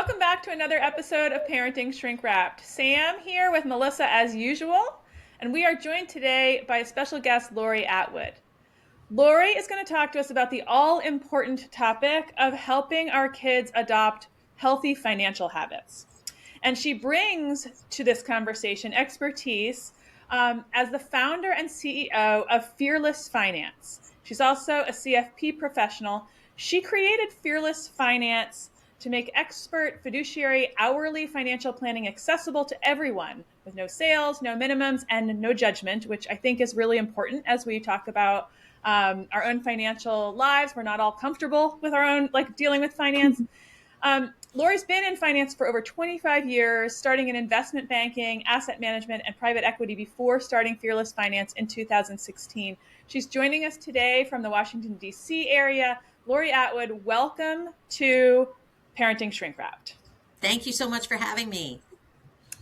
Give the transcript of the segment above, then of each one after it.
Welcome back to another episode of Parenting Shrink Wrapped. Sam here with Melissa as usual, and we are joined today by a special guest, Lori Atwood. Lori is going to talk to us about the all-important topic of helping our kids adopt healthy financial habits. And she brings to this conversation expertise as the founder and CEO of Fearless Finance. She's also a CFP professional. She created Fearless Finance to make expert fiduciary hourly financial planning accessible to everyone with no sales, no minimums, and no judgment, which I think is really important as we talk about our own financial lives. We're not all comfortable with our own, dealing with finance. Lori's been in finance for over 25 years, starting in investment banking, asset management, and private equity before starting Fearless Finance in 2016. She's joining us today from the Washington, D.C. area. Lori Atwood, welcome to Parenting Shrink Wrapped. Thank you so much for having me.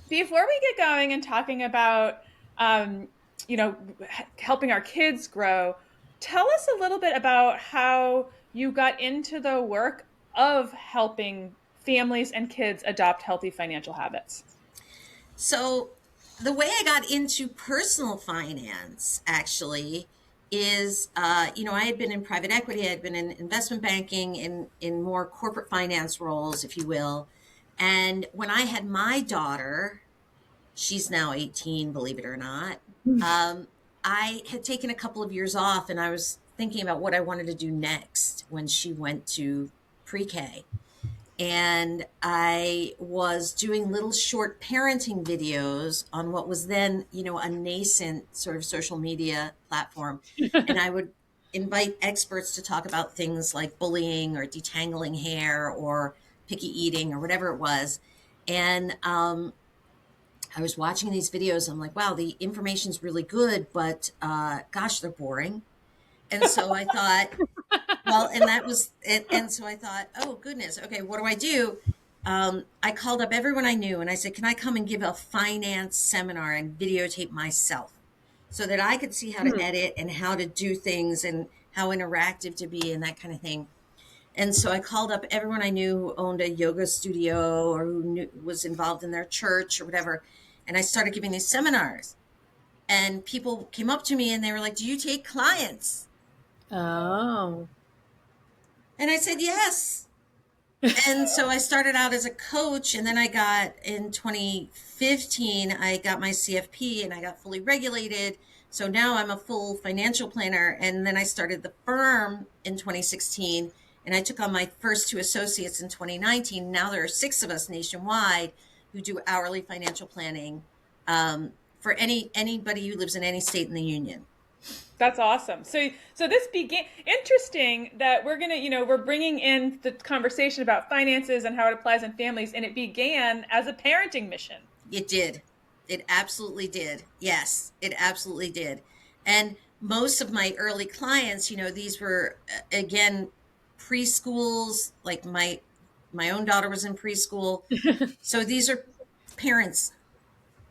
Before we get going and talking about, helping our kids grow, tell us a little bit about how you got into the work of helping families and kids adopt healthy financial habits. So the way I got into personal finance actually is, I had been in private equity, I had been in investment banking, in more corporate finance roles, if you will. And when I had my daughter, she's now 18, believe it or not, I had taken a couple of years off and I was thinking about what I wanted to do next when she went to pre-K. And I was doing little short parenting videos on what was then, a nascent sort of social media platform. And I would invite experts to talk about things like bullying or detangling hair or picky eating or whatever it was. And I was watching these videos. I'm like, wow, the information's really good, but gosh, they're boring. And so I thought, well, and that was it. And so I thought, oh, goodness. Okay, what do? I called up everyone I knew and I said, can I come and give a finance seminar and videotape myself so that I could see how to edit and how to do things and how interactive to be and that kind of thing. And so I called up everyone I knew who owned a yoga studio or who was involved in their church or whatever. And I started giving these seminars. And people came up to me and they were like, do you take clients? Oh. And I said, yes. And so I started out as a coach, and then in 2015, I got my CFP and I got fully regulated. So now I'm a full financial planner. And then I started the firm in 2016, and I took on my first two associates in 2019. Now there are 6 of us nationwide who do hourly financial planning for anybody who lives in any state in the union. That's awesome. So this began, interesting that we're bringing in the conversation about finances and how it applies in families, and it began as a parenting mission. It did. It absolutely did. Yes, it absolutely did. And most of my early clients, these were, again, preschools, like my own daughter was in preschool. So these are parents.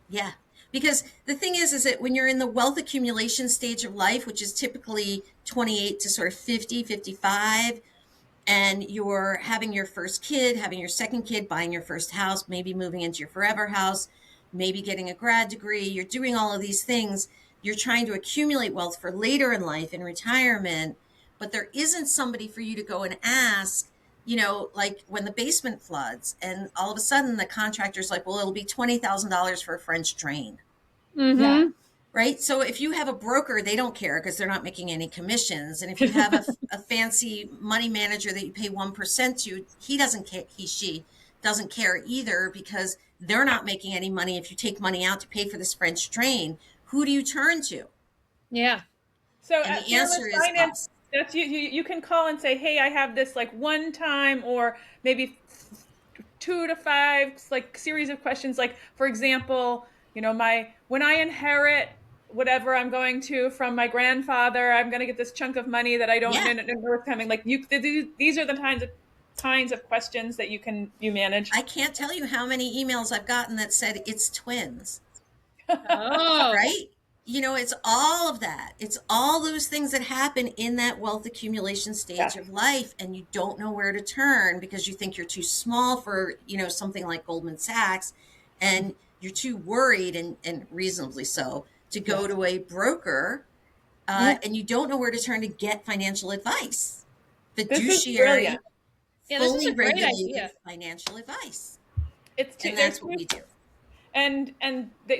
Yeah. Because the thing is that when you're in the wealth accumulation stage of life, which is typically 28 to sort of 50, 55, and you're having your first kid, having your second kid, buying your first house, maybe moving into your forever house, maybe getting a grad degree, you're doing all of these things. You're trying to accumulate wealth for later in life in retirement, but there isn't somebody for you to go and ask, like when the basement floods and all of a sudden the contractor's like, well, it'll be $20,000 for a French drain. Mm-hmm. Yeah. Right. So if you have a broker, they don't care because they're not making any commissions. And if you have a fancy money manager that you pay 1% to, he doesn't care. She doesn't care either because they're not making any money. If you take money out to pay for this French drain, who do you turn to? Yeah. So And at the answer is Finance, us. that's you can call and say, hey, I have this one time or maybe 2 to 5 series of questions. Like, for example, when I inherit whatever I'm going to from my grandfather, I'm going to get this chunk of money that I don't know what's coming. These are the kinds of questions that you manage. I can't tell you how many emails I've gotten that said it's twins. Oh. Right? It's all of that. It's all those things that happen in that wealth accumulation stage Yes. of life, and you don't know where to turn because you think you're too small for, something like Goldman Sachs, and you're too worried, and reasonably so, to go Yes. to a broker, Yeah. and you don't know where to turn to get financial advice, This is brilliant. fiduciary, Yeah, this is fully a great regulated idea. financial advice. It's too, And there's that's what too, we do.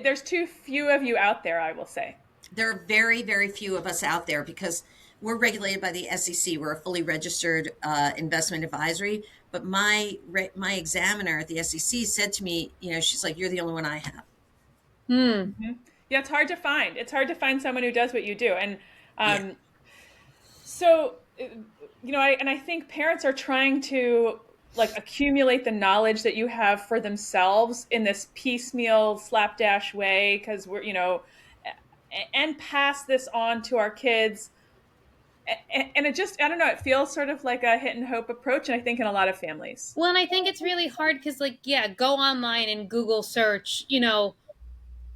there's too few of you out there, I will say. There are very, very few of us out there because we're regulated by the SEC. We're a fully registered investment advisory. But my examiner at the SEC said to me, she's like, "You're the only one I have." Hmm. Hmm. Yeah, it's hard to find. It's hard to find someone who does what you do. And Yeah. um, so, I think parents are trying to like accumulate the knowledge that you have for themselves in this piecemeal slapdash way because and pass this on to our kids. And it just, I don't know, it feels sort of like a hit and hope approach, and I think in a lot of families. Well, and I think it's really hard because, like, yeah, go online and Google search,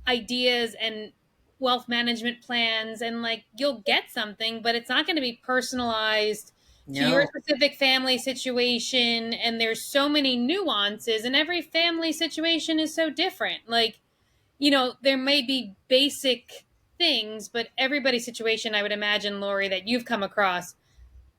ideas and wealth management plans, and like you'll get something, but it's not going to be personalized to your No. specific family situation. And there's so many nuances, and every family situation is so different. Like, there may be basic things, but everybody's situation, I would imagine, Lori, that you've come across,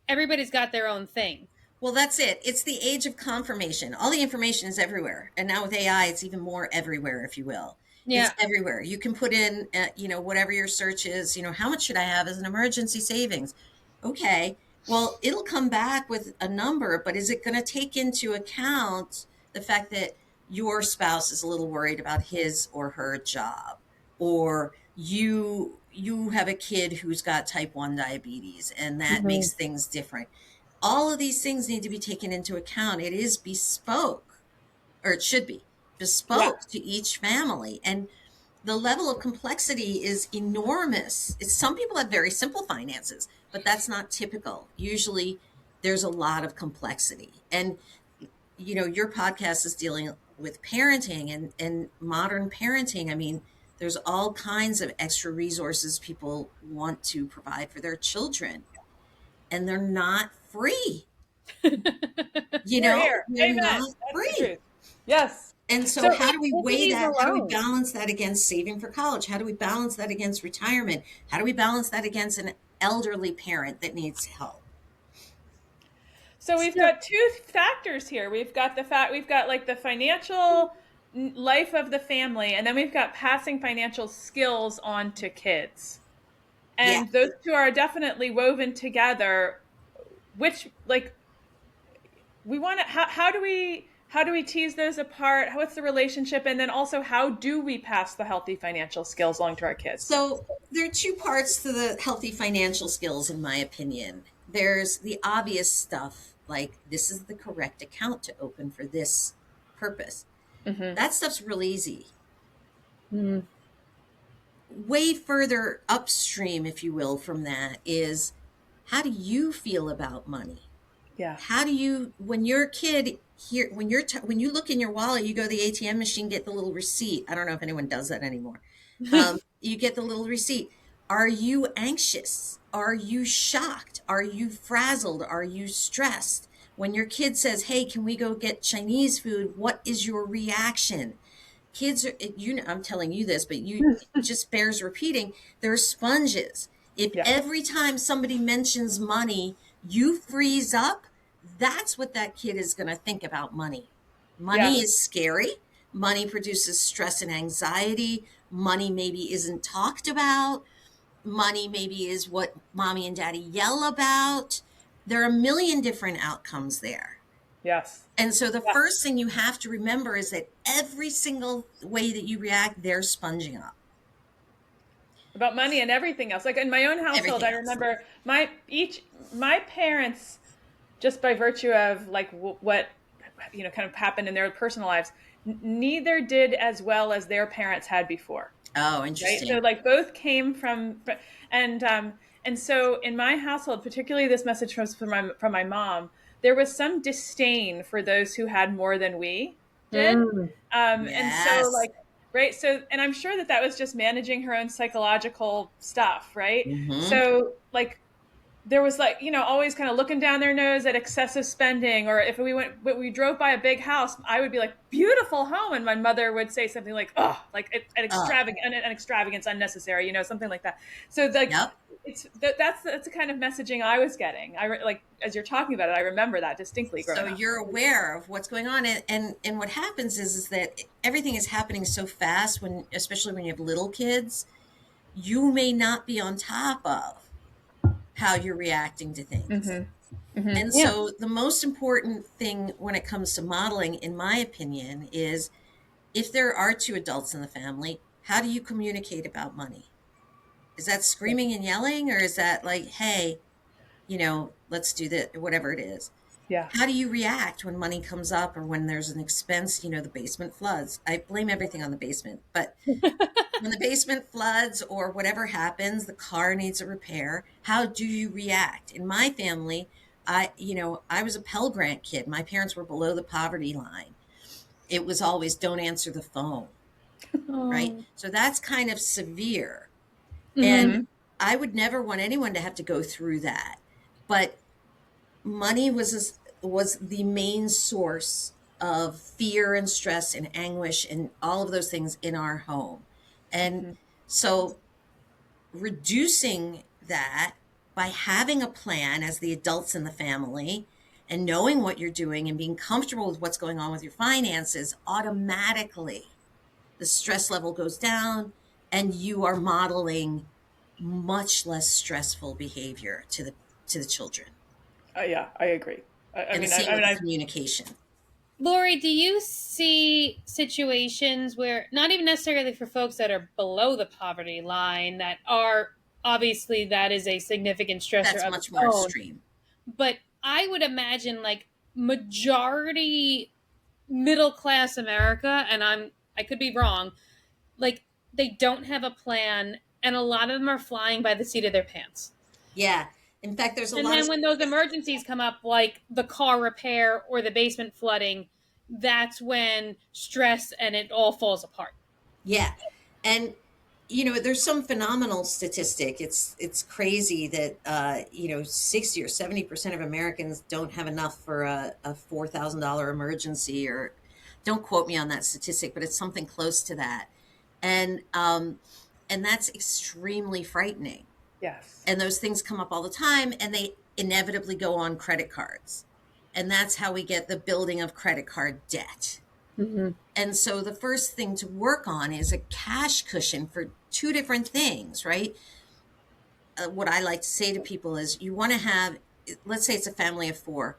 everybody's got their own thing. Well, that's it. It's the age of confirmation. All the information is everywhere. And now with AI, it's even more everywhere, if you will. It's Yeah. everywhere. You can put in, whatever your search is, how much should I have as an emergency savings? Okay. Well, it'll come back with a number, but is it going to take into account the fact that your spouse is a little worried about his or her job, or you have a kid who's got type 1 diabetes and that Mhm. makes things different? All of these things need to be taken into account. It is bespoke, or it should be Yeah. bespoke to each family. And the level of complexity is enormous. Some people have very simple finances, but that's not typical. Usually there's a lot of complexity. And, your podcast is dealing with parenting and modern parenting. I mean, there's all kinds of extra resources people want to provide for their children, and they're not free. Here. They're Amen. not That's the free. truth. Yes. And So, so how do we weigh Activities that? How do we alone. balance that against saving for college? How do we balance that against retirement? How do we balance that against an elderly parent that needs help? so we've So, got two factors here. We've got like the financial life of the family, and then we've got passing financial skills on to kids. Yeah. And those two are definitely woven together, which like we want to how do we tease those apart? What's the relationship? And then also, how do we pass the healthy financial skills along to our kids? So there are two parts to the healthy financial skills, in my opinion. There's the obvious stuff, like this is the correct account to open for this purpose. Hmm. That stuff's real easy. mm, Way further upstream, if you will, from that is, how do you feel about money? Yeah. How do you, when you're a kid here, when you look in your wallet, you go to the ATM machine, get the little receipt. I don't know if anyone does that anymore. You get the little receipt. Are you anxious? Are you shocked? Are you frazzled? Are you stressed? When your kid says, "Hey, can we go get Chinese food?" What is your reaction? Kids are, I'm telling you this, but it just bears repeating. They're sponges. If Yeah. every time somebody mentions money, you freeze up, that's what that kid is going to think about money. Money Yes. is scary. Money produces stress and anxiety. Money maybe isn't talked about. Money maybe is what mommy and daddy yell about. There are a million different outcomes there. Yes. And so the Yeah. first thing you have to remember is that every single way that you react, they're sponging up About money and everything else. Like in my own household, everything I else. remember my parents, just by virtue of like what kind of happened in their personal lives, neither did as well as their parents had before. Oh, Right. So interesting. like both came and and so in my household, particularly this message was from my mom, there was some disdain for those who had more than we did. mm, And so Yes. like Right. So, and I'm sure that that was just managing her own psychological stuff, right? Mm-hmm. So, like, there was like, always kind of looking down their nose at excessive spending, or if we drove by a big house, I would be like, beautiful home, and my mother would say something like, oh, like an extravagance unnecessary, something like that. So like, Yep. that's the kind of messaging I was getting. Like, as you're talking about it, I remember that distinctly So growing up. you're aware of what's going on, and what happens is that everything is happening so fast, when especially when you have little kids, you may not be on top of how you're reacting to things. Mm-hmm. Mm-hmm. And Yeah. so the most important thing when it comes to modeling, in my opinion, is if there are two adults in the family, how do you communicate about money? Is that screaming and yelling, or is that like, hey, let's do that, whatever it is? Yeah. How do you react when money comes up, or when there's an expense, the basement floods? I blame everything on the basement, but when the basement floods or whatever happens, the car needs a repair, how do you react? In my family, I was a Pell Grant kid. My parents were below the poverty line. It was always don't answer the phone, right? Oh. So that's kind of severe. Mm-hmm. And Mm-hmm. I would never want anyone to have to go through that. But money was the main source of fear and stress and anguish and all of those things in our home. And Mm-hmm. so reducing that by having a plan as the adults in the family, and knowing what you're doing and being comfortable with what's going on with your finances, automatically the stress level goes down, and you are modeling much less stressful behavior to the children. Yeah, I agree. I And the mean, same I with mean, the I communication. Lori, do you see situations where, not even necessarily for folks that are below the poverty line, that are obviously that is a significant stressor That's of its much more own, extreme. but I would imagine like majority middle class America, and I could be wrong, like they don't have a plan, and a lot of them are flying by the seat of their pants. Yeah. In fact, there's a And lot of then when those statistics. emergencies come up, like the car repair or the basement flooding, that's when stress and it all falls apart. Yeah. And there's some phenomenal statistic. It's crazy that 60 or 70% of Americans don't have enough for a $4,000 emergency, or don't quote me on that statistic, but it's something close to that. And that's extremely frightening. yes. And those things come up all the time, and they inevitably go on credit cards. And that's how we get the building of credit card debt. Mm-hmm. And so the first thing to work on is a cash cushion for two different things, right? What I like to say to people is, you want to have, let's say it's a family of four,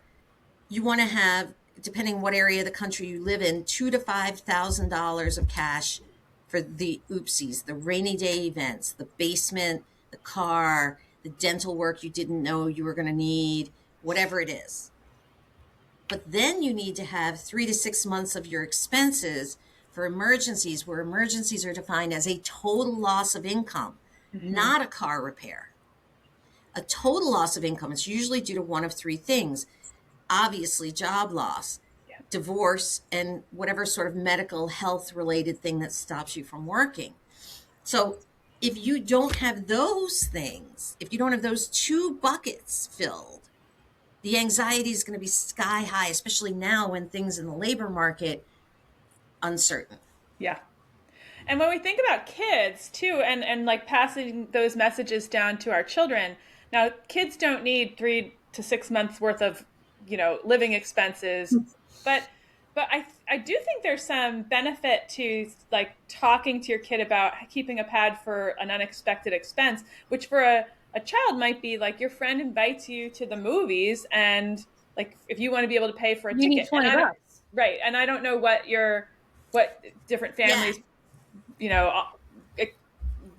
you want to have, depending what area of the country you live in, $2,000 to $5,000 of cash for the oopsies, the rainy day events, the basement, the car, the dental work you didn't know you were going to need, whatever it is. But then you need to have 3 to 6 months of your expenses for emergencies, where emergencies are defined as a total loss of income, Mm-hmm. not a car repair. A total loss of income is usually due to one of three things: obviously, job loss, Yeah. divorce, and whatever sort of medical health related thing that stops you from working. So if you don't have those things, if you don't have those two buckets filled, the anxiety is going to be sky high, especially now when things in the labor market uncertain. Yeah. And when we think about kids too, and like passing those messages down to our children, now kids don't need 3 to 6 months worth of, living expenses, but I do think there's some benefit to like talking to your kid about keeping a pad for an unexpected expense, which for a child might be like your friend invites you to the movies, and like if you want to be able to pay for a You need ticket, and 20 I don't, bucks. right, and I don't know what different Yeah, families, you know,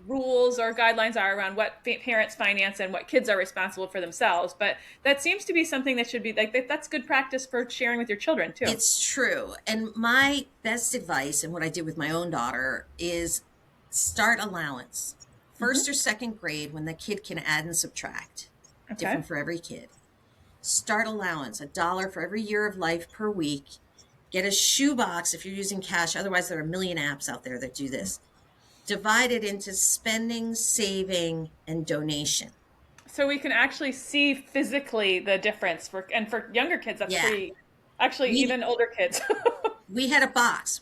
rules or guidelines are around what parents finance and what kids are responsible for themselves. But that seems to be something that should be like that's good practice for sharing with your children too. it's true. And my best advice, and what I did with my own daughter, is start allowance. Mm-hmm. First or second grade, when the kid can add and subtract, Okay. different for every kid. Start allowance, $1 for every year of life per week. get a shoebox if you're using cash. Otherwise, there are a million apps out there that do this. Divide it into spending, saving, and donation. So we can actually see physically the difference for younger kids that's Yeah. pretty, actually We even older kids. we had a box.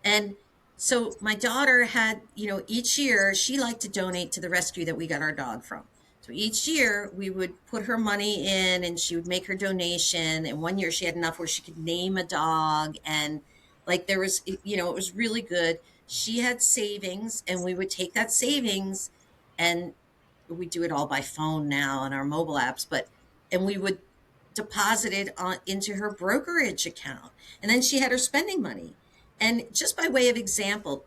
And so my daughter had, each year she liked to donate to the rescue that we got our dog from. So each year we would put her money in and she would make her donation. And one year she had enough where she could name a dog. And like there was, it was really good. She had savings and we would take that savings, and we do it all by phone now on our mobile apps, and we would deposit it into her brokerage account. And then she had her spending money. And just by way of example,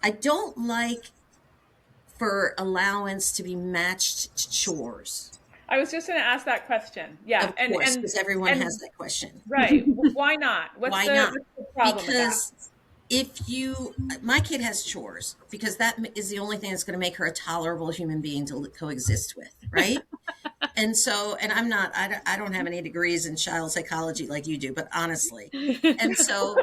I don't like for allowance to be matched to chores. I was just going to ask that question. Yeah. Of course, because everyone has that question. Right. Why not? Why not? What's the problem Because my kid has chores, because that is the only thing that's going to make her a tolerable human being to coexist with, right? And I don't have any degrees in child psychology like you do, but honestly. And so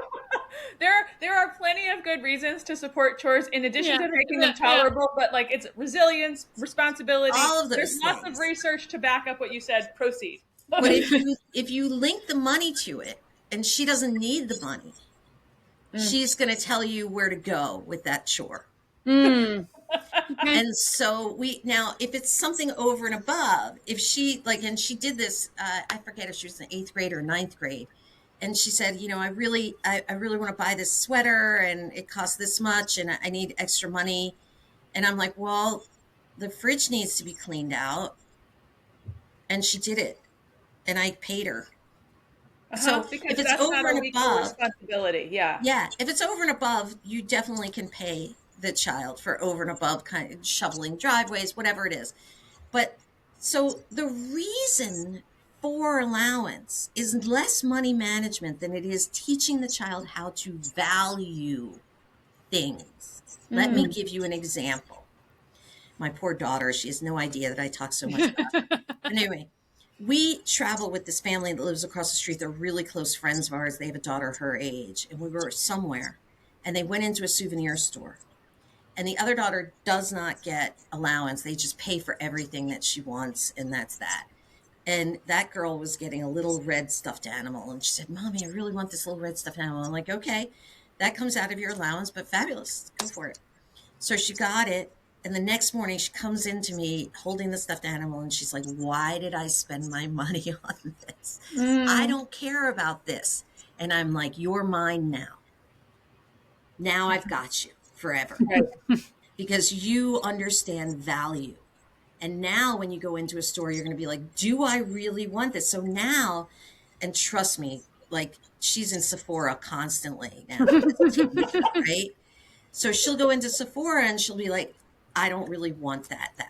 there are plenty of good reasons to support chores in addition to making them tolerable, but like it's resilience, responsibility. All of those There's lots of research to back up what you said. Proceed. But if you link the money to it and she doesn't need the money, she's going to tell you where to go with that chore. And so if it's something over and above, if she and she did this, I forget if she was in 8th grade or 9th grade. And she said, I really want to buy this sweater and it costs this much and I need extra money. And I'm like, well, the fridge needs to be cleaned out. And she did it. And I paid her. So if it's over and above, responsibility, yeah, if it's over and above, you definitely can pay the child for over and above, kind of shoveling driveways, whatever it is. But so the reason for allowance is less money management than it is teaching the child how to value things. Let me give you an example. My poor daughter, she has no idea that I talk so much about it. Anyway. We travel with this family that lives across the street. They're really close friends of ours. They have a daughter her age. And we were somewhere. And they went into a souvenir store. And the other daughter does not get allowance. They just pay for everything that she wants. And that's that. And that girl was getting a little red stuffed animal. And she said, Mommy, I really want this little red stuffed animal. I'm like, okay, that comes out of your allowance, but fabulous. Go for it. So she got it. And the next morning she comes into me holding the stuffed animal and she's like, why did I spend my money on this? I don't care about this. And I'm like, you're mine now. Now I've got you forever. Because you understand value. And now when you go into a store, you're going to be like, do I really want this? So now, and trust me, like she's in Sephora constantly now, right? So she'll go into Sephora and she'll be like, I don't really want that bad.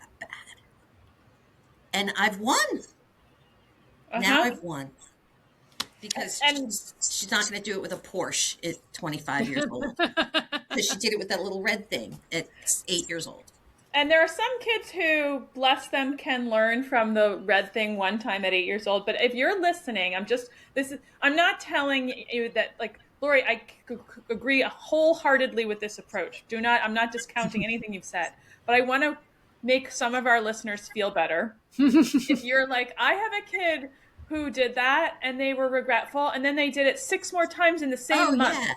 And I've won. Now I've won. Because she's not going to do it with a Porsche at 25 years old. Because she did it with that little red thing at 8 years old. And there are some kids who, bless them, can learn from the red thing one time at 8 years old. But if you're listening, I'm not telling you that, like, Lori, I agree wholeheartedly with this approach. I'm not discounting anything you've said. But I want to make some of our listeners feel better. If you're like, I have a kid who did that and they were regretful and then they did it 6 more times in the same month. Yeah.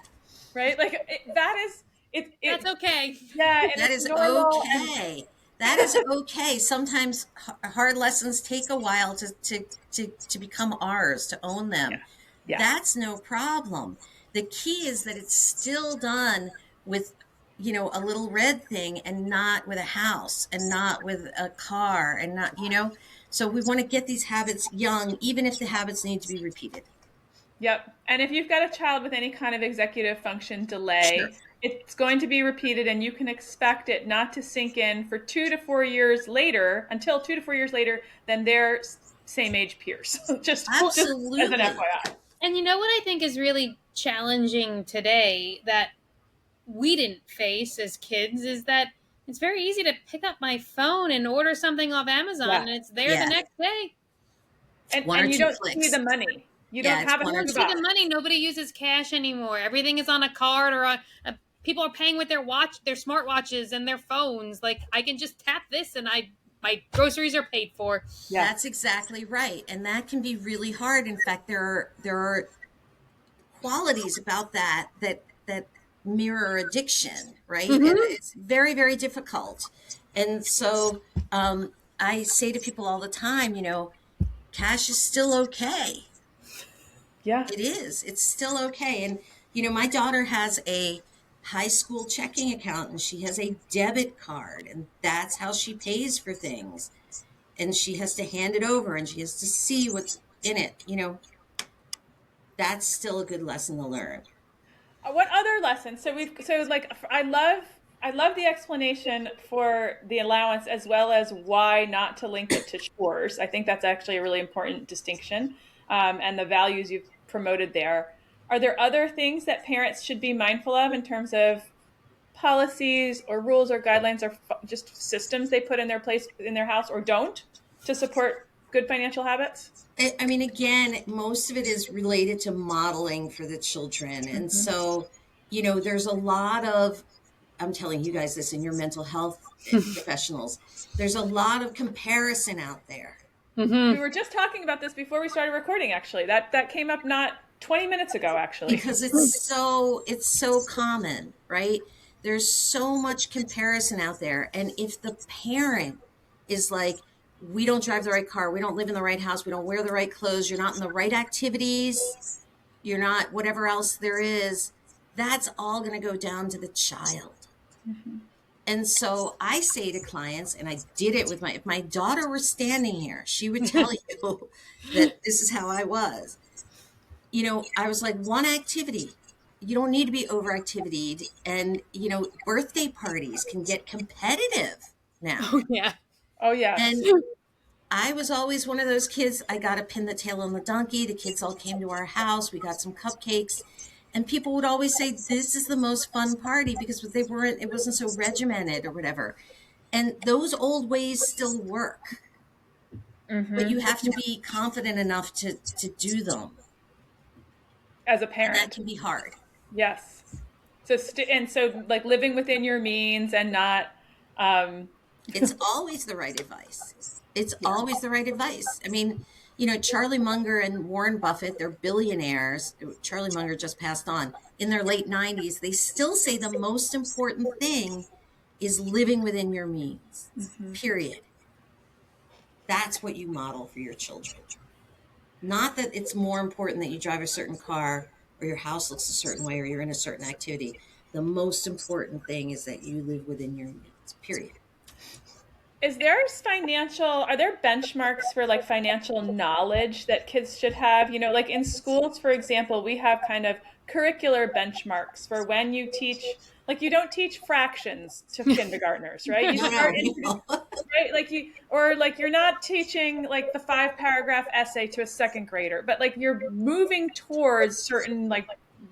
Right? Like that's okay. Yeah. That is okay. That is okay. Sometimes hard lessons take a while to become ours, to own them. Yeah. That's no problem. The key is that it's still done with a little red thing and not with a house and not with a car and not, so we want to get these habits young, even if the habits need to be repeated. Yep. And if you've got a child with any kind of executive function delay, it's going to be repeated and you can expect it not to sink in for 2 to 4 years later, until 2 to 4 years later than their same age peers. just Absolutely. Just as an FYI. And you know what I think is really challenging today that we didn't face as kids is that it's very easy to pick up my phone and order something off Amazon and it's there the next day. And you don't see the money. You don't Yeah, it's have a one or You hundred see two. the bucks. money, nobody uses cash anymore. Everything is on a card or people are paying with their smartwatches and their phones. Like I can just tap this and my groceries are paid for. Yes. That's exactly right. And that can be really hard. In fact, there are qualities about that mirror addiction, right? And Mm-hmm. it's very, very difficult. And so I say to people all the time, cash is still okay. Yeah. It is. It's still okay. And my daughter has a high school checking account and she has a debit card, and that's how she pays for things. And she has to hand it over and she has to see what's in it. That's still a good lesson to learn. What other lessons? So like I love the explanation for the allowance as well as why not to link it to chores. I think that's actually a really important distinction, and the values you've promoted there. Are there other things that parents should be mindful of in terms of policies or rules or guidelines or just systems they put in their place in their house or don't to support good financial habits? I mean, again, most of it is related to modeling for the children. And Mm-hmm. so, there's a lot of, I'm telling you guys this in your mental health professionals, there's a lot of comparison out there We Mm-hmm. were just talking about this before we started recording, actually. That came up not 20 minutes ago, actually. because it's so common, right? There's so much comparison out there. And if the parent is like, we don't drive the right car, we don't live in the right house, we don't wear the right clothes, you're not in the right activities, you're not whatever else there is, that's all going to go down to the child. Mm-hmm. And so I say to clients, and I did it with if my daughter were standing here, she would tell you that this is how I was. I was like, one activity. You don't need to be overactivityed. And, birthday parties can get competitive now. Oh yeah. Oh, yes. And I was always one of those kids. I got to pin the tail on the donkey. The kids all came to our house. We got some cupcakes. And people would always say, this is the most fun party because it wasn't so regimented or whatever. And those old ways still work, but Mm-hmm. you have to be confident enough to do them. As a And that parent, can be hard. yes. So like living within your means and not, um, It's always the right advice. It's yeah. always the right advice. I mean, Charlie Munger and Warren Buffett, they're billionaires. Charlie Munger just passed on. In their late 90s, they still say the most important thing is living within your means, Mm-hmm. period. That's what you model for your children. Not that it's more important that you drive a certain car or your house looks a certain way or you're in a certain activity. The most important thing is that you live within your means, period. Are there benchmarks for like financial knowledge that kids should have? Like in schools, for example, we have kind of curricular benchmarks for when you teach, like you don't teach fractions to kindergartners, right? You No, start no, introducing, no. right? Or like you're not teaching like the 5 paragraph essay to a second grader, but like you're moving towards certain like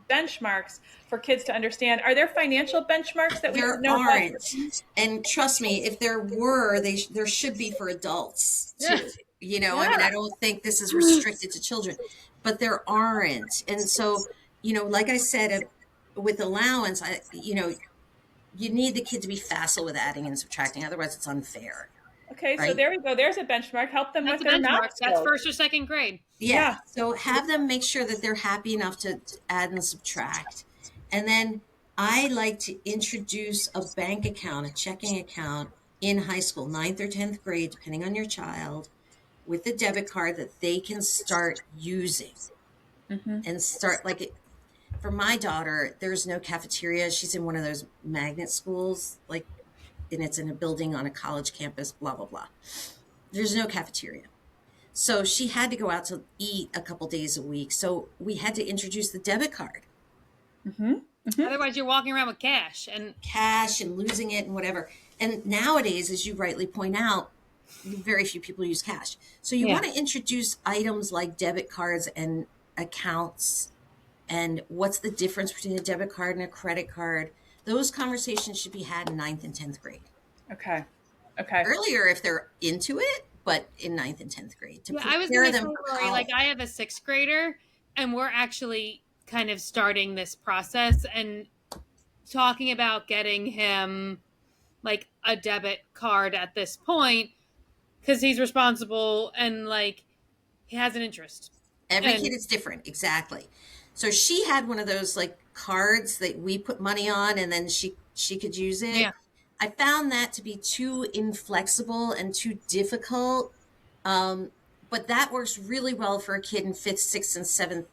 benchmarks for kids to understand. Are there financial benchmarks that we should There know about? aren't. And trust me, if there were, there should be for adults Yeah. too. I mean, Yeah. I don't think this is restricted to children, but there aren't. And so, like I said, with allowance, you need the kid to be facile with adding and subtracting. Otherwise, it's unfair, Okay, so right? there we go. There's a benchmark. Help them That's with a their benchmark. math That's skills. first or second grade. Yeah. Yeah. So have them make sure that they're happy enough to add and subtract. And then I like to introduce a bank account, a checking account in high school, ninth or 10th grade, depending on your child, with a debit card that they can start using Mm-hmm. and start like it. For my daughter, there's no cafeteria. She's in one of those magnet schools, like, and it's in a building on a college campus, blah, blah, blah. There's no cafeteria. So she had to go out to eat a couple days a week. So we had to introduce the debit card, Mm-hmm. Mm-hmm. Otherwise, you're walking around with cash. And cash and losing it and whatever. And nowadays, as you rightly point out, very few people use cash. So you Yeah. want to introduce items like debit cards and accounts and what's the difference between a debit card and a credit card. Those conversations should be had in ninth and 10th grade. Okay. Okay. Earlier if they're into it, but in ninth and 10th grade to yeah, I was prepare going to them say, for Lori, college. like I have a sixth grader, and we're actually kind of starting this process and talking about getting him like a debit card at this point because he's responsible and like he has an interest. Every And kid is different, exactly. So she had one of those like cards that we put money on, and then she could use it. yeah, I found that to be too inflexible and too difficult. Um, but that works really well for a kid in fifth, sixth, and seventh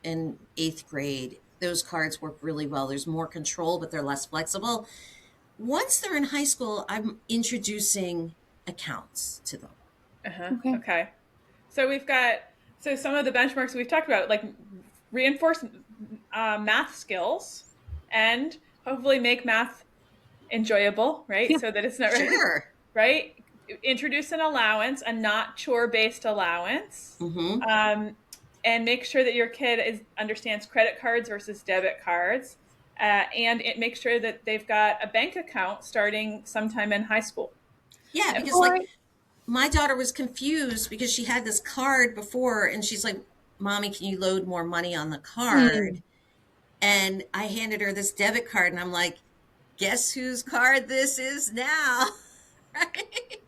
and eighth grade. Those cards work really well. There's more control, but they're less flexible. Once they're in high school, I'm introducing accounts to them. Uh-huh. okay. Okay. So we've got some of the benchmarks we've talked about, like reinforce math skills, and hopefully make math enjoyable, right? Yeah. So that it's not Sure. right. Introduce an allowance, a not chore-based allowance, Mm-hmm. and make sure that your kid understands credit cards versus debit cards, and it makes sure that they've got a bank account starting sometime in high school. Yeah, And- because like my daughter was confused because she had this card before and she's like, Mommy, can you load more money on the card? And I handed her this debit card and I'm like, guess whose card this is now? Right?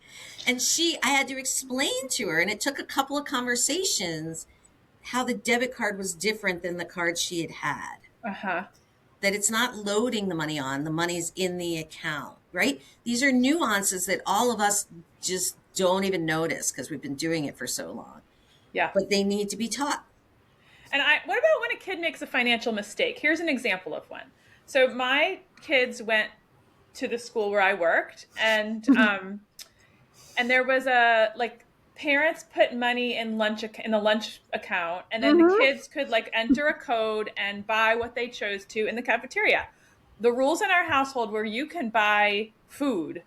And I had to explain to her, and it took a couple of conversations how the debit card was different than the card she had had. Uh-huh. That it's not loading the money on, the money's in the account, right? These are nuances that all of us just don't even notice because we've been doing it for so long. Yeah. But they need to be taught. And what about when a kid makes a financial mistake? Here's an example of one. So my kids went to the school where I worked, and there was parents put money in the lunch account, and then the kids could like enter a code and buy what they chose to in the cafeteria. The rules in our household were you can buy food,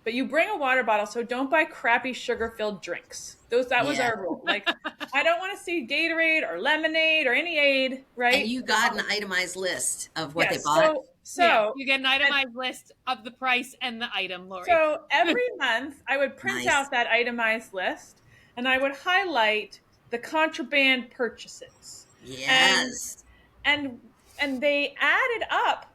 but you bring a water bottle, so don't buy crappy sugar-filled drinks. That was Yeah. our rule. Like, I don't want to see Gatorade or lemonade or any aid, right? And you got an itemized list of what Yeah, they bought. So you get an itemized list of the price and the item, Lori. So every month I would print Nice. out that itemized list, and I would highlight the contraband purchases. Yes. And they added up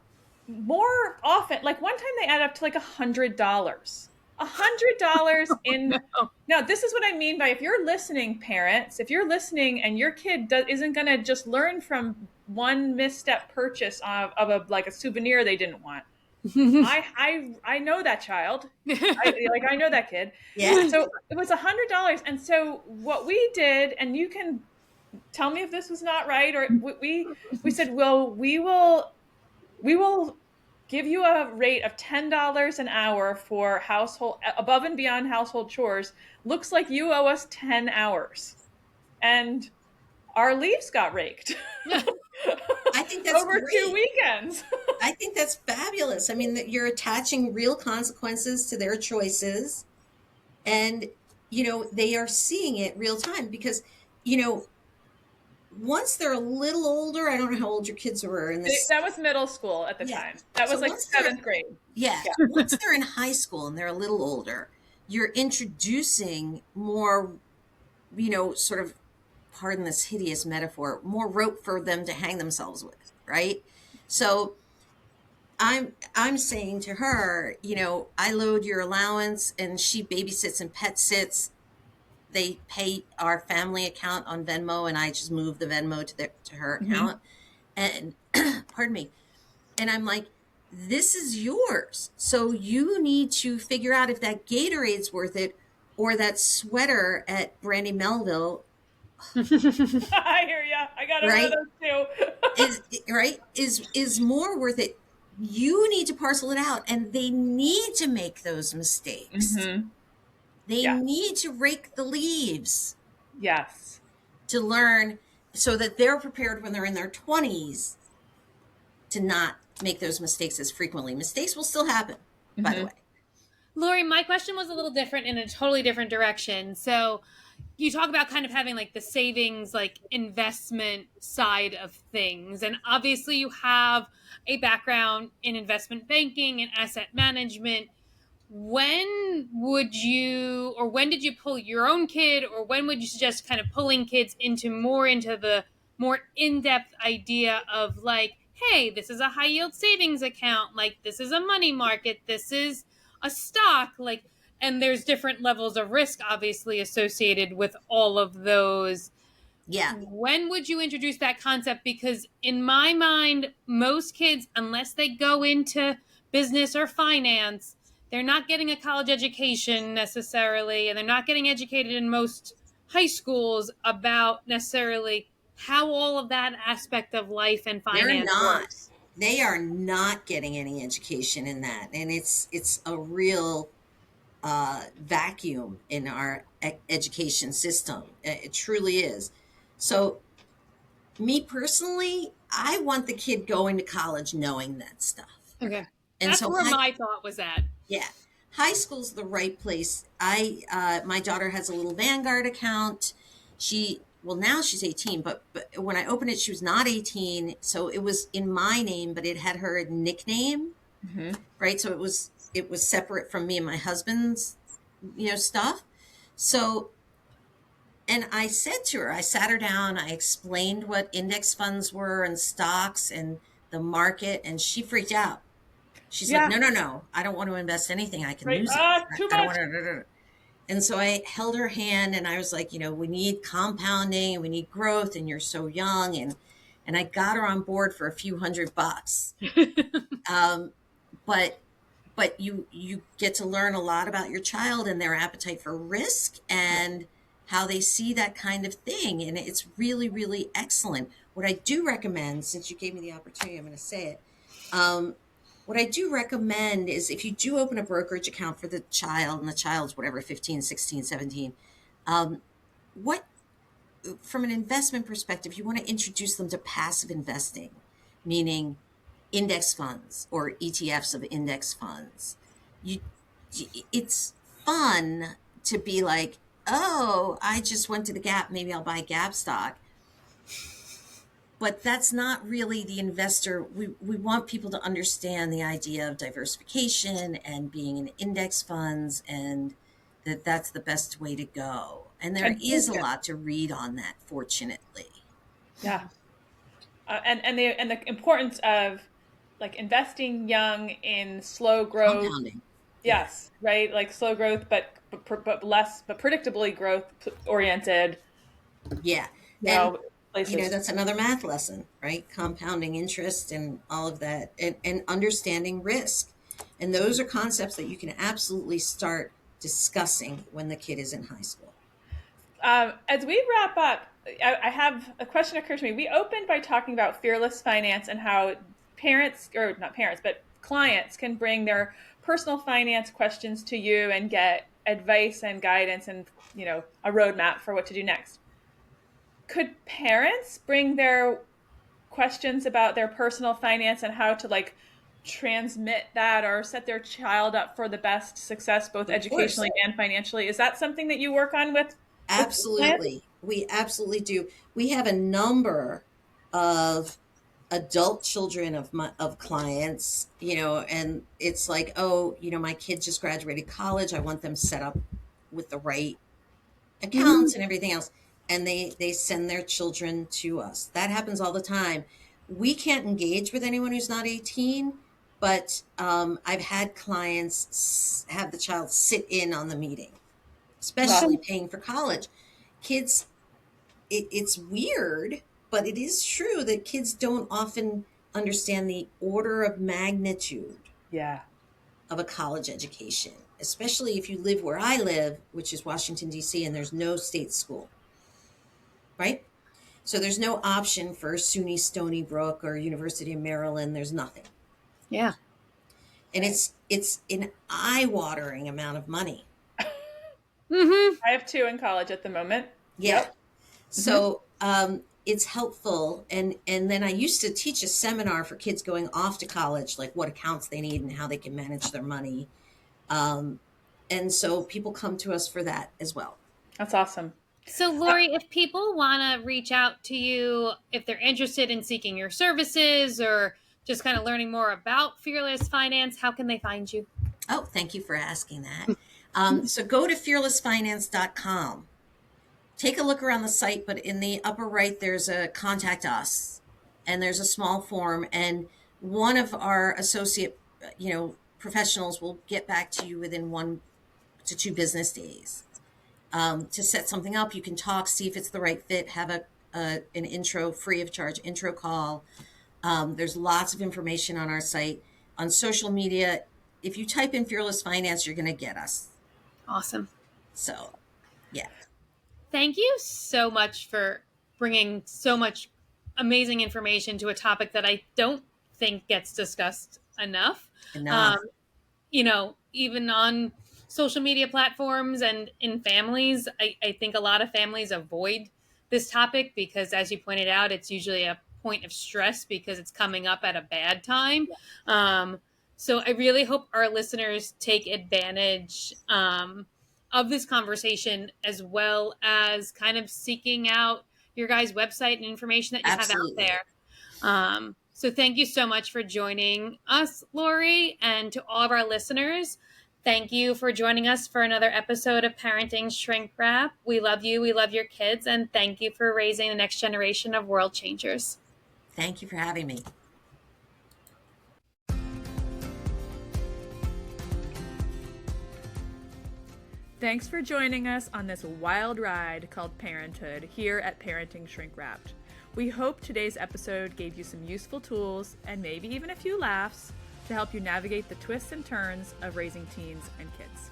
more often. Like one time they added up to like $100. $100 in. Now, this is what I mean by, if you're listening, parents, if you're listening and your kid isn't going to just learn from one misstep purchase of a souvenir they didn't want. I know that child. I know that kid. Yeah. So it was $100, and so what we did, and you can tell me if this was not right, or we said, well, we will give you a rate of $10 an hour for household above and beyond household chores. Looks like you owe us 10 hours, and our leaves got raked. I think that's over great. 2 weekends. I think that's fabulous. I mean, that you're attaching real consequences to their choices, and they are seeing it real time because once they're a little older, I don't know how old your kids were in this. That was middle school at the time. That was like once they're- 7th grade. Yeah. Once they're in high school and they're a little older, you're introducing more, sort of, pardon this hideous metaphor, more rope for them to hang themselves with, right? So I'm saying to her, I load your allowance and she babysits and pet sits. They pay our family account on Venmo, and I just move the Venmo to her account. And pardon me. And I'm like, this is yours. So you need to figure out if that Gatorade's worth it, or that sweater at Brandy Melville. I hear ya. I got one of those too. is more worth it. You need to parcel it out, and they need to make those mistakes. They need to rake the leaves. Yes. To learn so that they're prepared when they're in their 20s to not make those mistakes as frequently. Mistakes will still happen, by the way. Lori, my question was a little different in a totally different direction. So you talk about kind of having like the savings, like investment side of things. And obviously you have a background in investment banking and asset management. When did you pull your own kid, or when would you suggest kind of pulling kids into the more in-depth idea of like, hey, this is a high yield savings account, like this is a money market, this is a stock, like, and there's different levels of risk obviously associated with all of those. Yeah. When would you introduce that concept? Because in my mind, most kids, unless they go into business or finance, they're not getting a college education necessarily, and they're not getting educated in most high schools about necessarily how all of that aspect of life and They're finance not. works. They are not getting any education in that, and it's a real vacuum in our education system. It truly is. So, me personally, I want the kid going to college knowing that stuff, Okay. and That's so where my thought was at. yeah, high school's the right place. My daughter has a little Vanguard account. Well, now she's 18, but when I opened it, she was not 18, so it was in my name, but it had her nickname, Mm-hmm. right? So it was separate from me and my husband's, stuff. So, and I said to her, I sat her down, I explained what index funds were and stocks and the market, and she freaked out. She's like, Yeah. no, no, no, I don't want to invest anything. I can Right. lose it. Too I don't much. want to. And so I held her hand and I was like, we need compounding and we need growth and you're so young. And I got her on board for a few $100. Um, but you get to learn a lot about your child and their appetite for risk and how they see that kind of thing. And it's really, really excellent. What I do recommend, since you gave me the opportunity, I'm going to say it. What I do recommend is if you do open a brokerage account for the child and the child's whatever, 15, 16, 17, what from an investment perspective, you want to introduce them to passive investing, meaning index funds or ETFs of index funds. You, it's fun to be like, oh, I just went to the Gap, maybe I'll buy Gap stock. But that's not really the investor. We want people to understand the idea of diversification and being in index funds and that's the best way to go. And there And is a lot to read on that, fortunately. yeah. And the importance of like investing young in slow growth. Compounding. Yeah. Yes, right. Like slow growth, but less, but predictably growth oriented. Yeah. You And know, places. that's another math lesson, right? Compounding interest and all of that, and understanding risk. And those are concepts that you can absolutely start discussing when the kid is in high school. As we wrap up, I have a question occur to me. We opened by talking about fearless finance and how parents, or not parents, but clients can bring their personal finance questions to you and get advice and guidance and a roadmap for what to do next. Could parents bring their questions about their personal finance and how to like transmit that or set their child up for the best success both Of course. educationally and financially? Is that something that you work on with clients? Absolutely. We absolutely do. We have a number of adult children of clients, and it's like, oh, my kid just graduated college. I want them set up with the right accounts Mhm. and everything else. And they send their children to us. That happens all the time. We can't engage with anyone who's not 18, but I've had clients have the child sit in on the meeting, especially Awesome. paying for college. Kids, it's weird, but it is true that kids don't often understand the order of magnitude Yeah. of a college education, especially if you live where I live, which is Washington, D.C., and there's no state school, right? So there's no option for SUNY Stony Brook or University of Maryland. There's nothing. Yeah. And it's an eye-watering amount of money. Mm-hmm. I have two in college at the moment. Yeah. Yep. Hmm. So it's helpful. And then I used to teach a seminar for kids going off to college, like what accounts they need and how they can manage their money. And so people come to us for that as well. That's awesome. So, Lori, if people want to reach out to you, if they're interested in seeking your services or just kind of learning more about Fearless Finance, how can they find you? Oh, thank you for asking that. So go to fearlessfinance.com. take a look around the site, but in the upper right, there's a contact us, and there's a small form, and one of our associate, professionals will get back to you within 1 to 2 business days to set something up. You can talk, see if it's the right fit, have an intro, free of charge intro call. There's lots of information on our site. On social media, if you type in Fearless Finance, you're going to get us. Awesome. So, yeah. Thank you so much for bringing so much amazing information to a topic that I don't think gets discussed enough. Even on social media platforms and in families, I think a lot of families avoid this topic because, as you pointed out, it's usually a point of stress because it's coming up at a bad time. So I really hope our listeners take advantage of this conversation, as well as kind of seeking out your guys' website and information that you Absolutely. have out there. So thank you so much for joining us, Lori, and to all of our listeners. Thank you for joining us for another episode of Parenting Shrink Wrap. We love you. We love your kids. And thank you for raising the next generation of world changers. Thank you for having me. Thanks for joining us on this wild ride called parenthood here at Parenting Shrink Wrapped. We hope today's episode gave you some useful tools and maybe even a few laughs to help you navigate the twists and turns of raising teens and kids.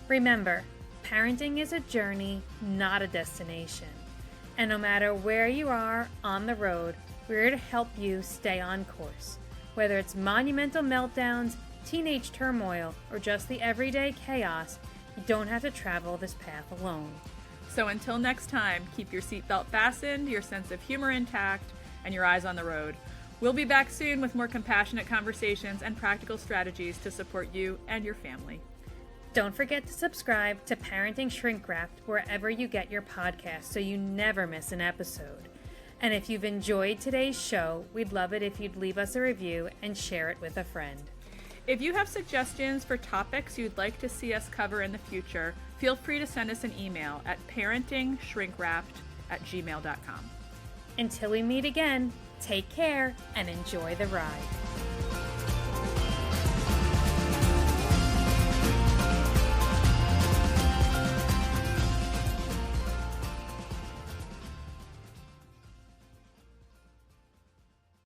Remember, parenting is a journey, not a destination. And no matter where you are on the road, we're here to help you stay on course. Whether it's monumental meltdowns, teenage turmoil, or just the everyday chaos, you don't have to travel this path alone. So until next time, keep your seatbelt fastened, your sense of humor intact, and your eyes on the road. We'll be back soon with more compassionate conversations and practical strategies to support you and your family. Don't forget to subscribe to Parenting Shrink Wrapped wherever you get your podcasts so you never miss an episode. And if you've enjoyed today's show, we'd love it if you'd leave us a review and share it with a friend. If you have suggestions for topics you'd like to see us cover in the future, feel free to send us an email at parentingshrinkwrapped@gmail.com. Until we meet again, take care and enjoy the ride.